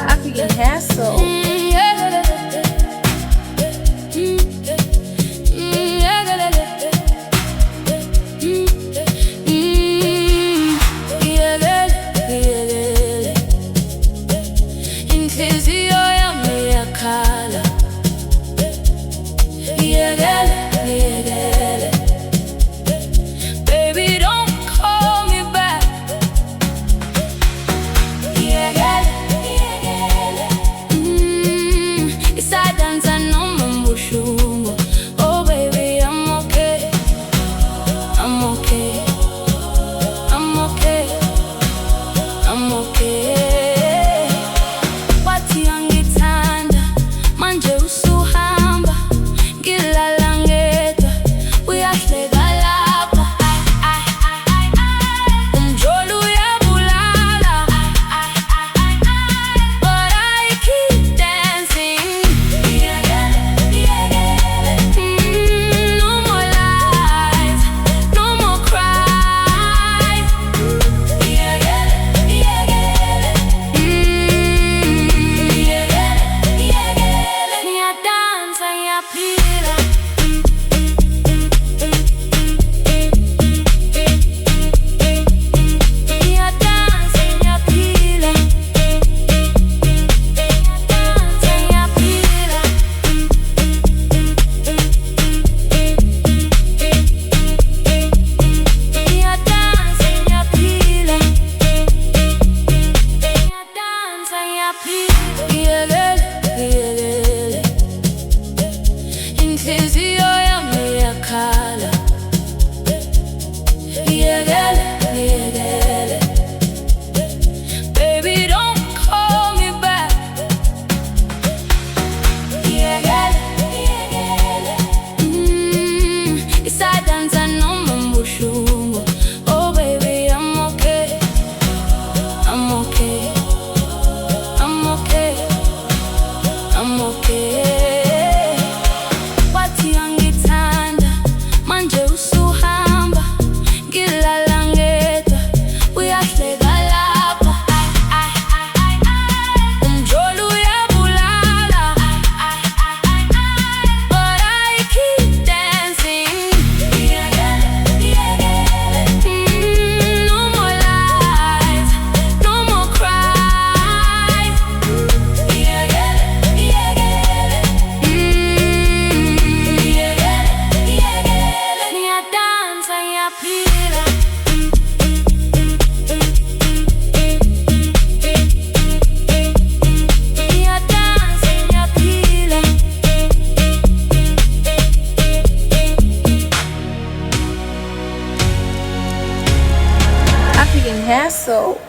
African hassle. Inhliziyo yami iyakhala, ngiyekele, ngiyekele. Baby, don't call me back. Ngiyekele, ngiyekele. Isadansa noma mbuhlungu. Oh baby, I'm okay, I'm okay, I'm okay, I'm okay. Inhliziyo yami iyakhala, ngiyekele, ngiyekele. Baby, don't call me back. Ngiyekele, ngiyekele. Isadansa noma mbuhlungu. Oh baby, I'm okay, I'm okay, I'm okay, I'm okay. African hassle.